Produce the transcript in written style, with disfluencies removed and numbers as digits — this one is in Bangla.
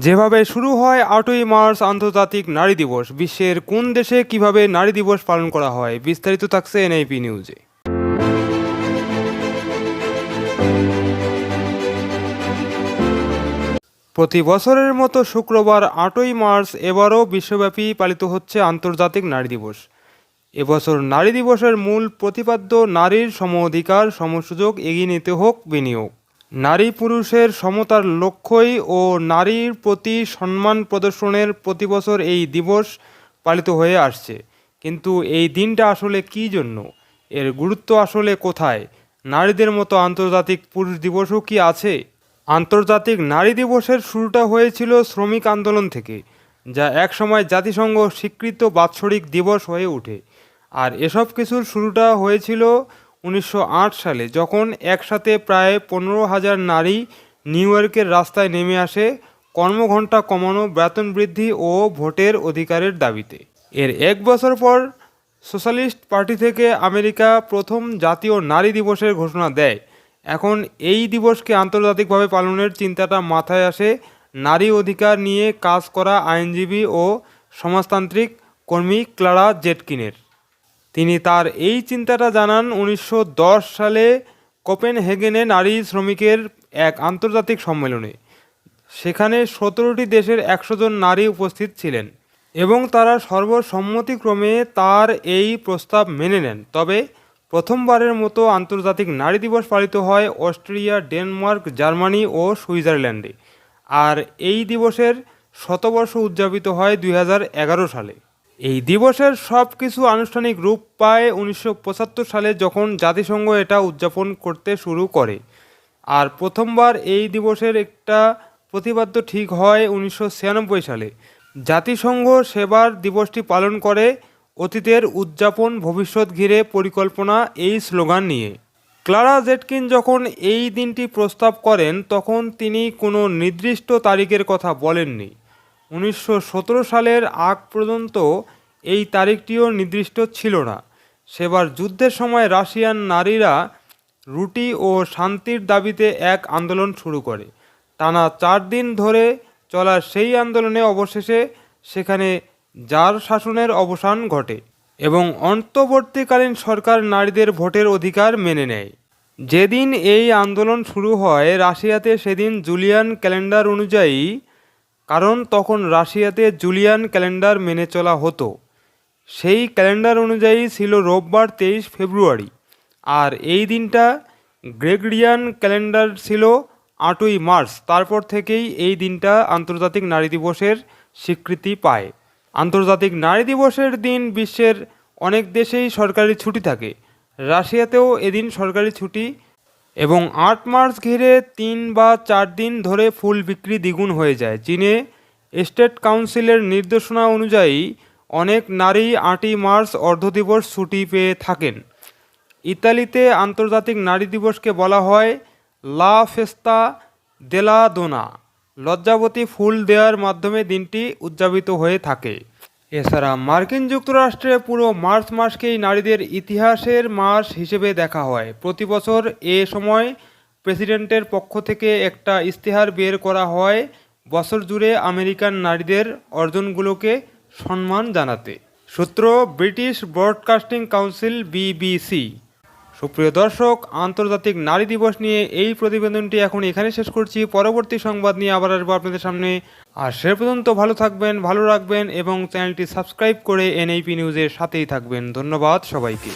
যেভাবে শুরু হয় ৮ই মার্চ আন্তর্জাতিক নারী দিবস, বিশ্বের কোন দেশে কিভাবে নারী দিবস পালন করা হয়, বিস্তারিত থাকছে এনআইপি নিউজে। প্রতি বছরের মতো শুক্রবার ৮ই মার্চ এবারও বিশ্বব্যাপী পালিত হচ্ছে আন্তর্জাতিক নারী দিবস। এবছর নারী দিবসের মূল প্রতিপাদ্য নারীর সম অধিকার, সমসুযোগ, এগিয়ে নিতে হোক বিনিয়োগ। নারী পুরুষের সমতার লক্ষ্যই ও নারীর প্রতি সম্মান প্রদর্শনের প্রতি বছর এই দিবস পালিত হয়ে আসছে। কিন্তু এই দিনটা আসলে কী জন্য, এর গুরুত্ব আসলে কোথায়? নারীদের মতো আন্তর্জাতিক পুরুষ দিবসও কি আছে? আন্তর্জাতিক নারী দিবসের শুরুটা হয়েছিল শ্রমিক আন্দোলন থেকে, যা একসময় জাতিসংঘ স্বীকৃত বাৎসরিক দিবস হয়ে ওঠে। আর এসব কিছুর শুরুটা হয়েছিল 1908 সালে, যখন একসাথে প্রায় 15,000 নারী নিউ ইয়র্কের রাস্তায় নেমে আসে কর্মঘণ্টা কমানো, বেতন বৃদ্ধি ও ভোটের অধিকারের দাবিতে। এর এক বছর পর সোশ্যালিস্ট পার্টি থেকে আমেরিকা প্রথম জাতীয় নারী দিবসের ঘোষণা দেয়। এখন এই দিবসকে আন্তর্জাতিকভাবে পালনের চিন্তাটা মাথায় আসে নারী অধিকার নিয়ে কাজ করা আইনজীবী ও সমাজতান্ত্রিক কর্মী ক্লারা জেটকিনের। তিনি তার এই চিন্তাটা জানান 1910 সালে কোপেনহেগেনে নারী শ্রমিকের এক আন্তর্জাতিক সম্মেলনে। সেখানে 17টি দেশের 100 জন নারী উপস্থিত ছিলেন এবং তারা সর্বসম্মতিক্রমে তার এই প্রস্তাব মেনে নেন। তবে প্রথমবারের মতো আন্তর্জাতিক নারী দিবস পালিত হয় অস্ট্রিয়া, ডেনমার্ক, জার্মানি ও সুইজারল্যান্ডে। আর এই দিবসের শতবর্ষ উদযাপিত হয় 2011 সালে। এই দিবসের সব কিছু আনুষ্ঠানিক রূপ পায় 1975 সালে, যখন জাতিসংঘ এটা উদযাপন করতে শুরু করে। আর প্রথমবার এই দিবসের একটা প্রতিপাদ্য ঠিক হয় 1996 সালে। জাতিসংঘ সেবার দিবসটি পালন করে অতীতের উদযাপন, ভবিষ্যৎ ঘিরে পরিকল্পনা এই স্লোগান নিয়ে। ক্লারা জেটকিন যখন এই দিনটি প্রস্তাব করেন, তখন তিনি কোনো নির্দিষ্ট তারিখের কথা বলেননি। 1917 সালের আগ পর্যন্ত এই তারিখটিও নির্দিষ্ট ছিল না। সেবার যুদ্ধের সময় রাশিয়ান নারীরা রুটি ও শান্তির দাবিতে এক আন্দোলন শুরু করে। টানা 4 দিন ধরে চলা সেই আন্দোলনে অবশেষে সেখানে জার শাসনের অবসান ঘটে এবং অন্তর্বর্তীকালীন সরকার নারীদের ভোটের অধিকার মেনে নেয়। যেদিন এই আন্দোলন শুরু হয় রাশিয়াতে, সেদিন জুলিয়ান ক্যালেন্ডার অনুযায়ী, কারণ তখন রাশিয়াতে জুলিয়ান ক্যালেন্ডার মেনে চলা হতো। সেই ক্যালেন্ডার অনুযায়ী ছিল রোববার 23 ফেব্রুয়ারি, আর এই দিনটা গ্রেগরিয়ান ক্যালেন্ডার ছিল 8ই মার্চ। তারপর থেকেই এই দিনটা আন্তর্জাতিক নারী দিবসের স্বীকৃতি পায়। আন্তর্জাতিক নারী দিবসের দিন বিশ্বের অনেক দেশেই সরকারি ছুটি থাকে। রাশিয়াতেও এদিন সরকারি ছুটি এবং 8 মার্চ ঘিরে 3 বা 4 দিন ধরে ফুল বিক্রি দ্বিগুণ হয়ে যায়। চীনে স্টেট কাউন্সিলের নির্দেশনা অনুযায়ী অনেক নারী 8ই মার্চ অর্ধদিবস ছুটি পেয়ে থাকেন। ইতালিতে আন্তর্জাতিক নারী দিবসকে বলা হয় লা ফেস্তা দেলা দোনা, লজ্জাবতী ফুল দেওয়ার মাধ্যমে দিনটি উদযাপিত হয়ে থাকে। এছাড়া মার্কিন যুক্তরাষ্ট্রে পুরো মার্চ মাসকেই নারীদের ইতিহাসের মাস হিসেবে দেখা হয়। প্রতি বছর এ সময় প্রেসিডেন্টের পক্ষ থেকে একটা ইশতেহার বের করা হয় বছর জুড়ে আমেরিকান নারীদের অর্জনগুলোকে সম্মান জানাতে। সূত্র ব্রিটিশ ব্রডকাস্টিং কাউন্সিল, বিবিসি। সুপ্রিয় দর্শক, আন্তর্জাতিক নারী দিবস নিয়ে এই প্রতিবেদনটি এখন এখানে শেষ করছি। পরবর্তী সংবাদ নিয়ে আবার আসবো আপনাদের সামনে। আর সে পর্যন্ত ভালো থাকবেন, ভালো রাখবেন এবং চ্যানেলটি সাবস্ক্রাইব করে এনআইপি নিউজের সাথেই থাকবেন। ধন্যবাদ সবাইকে।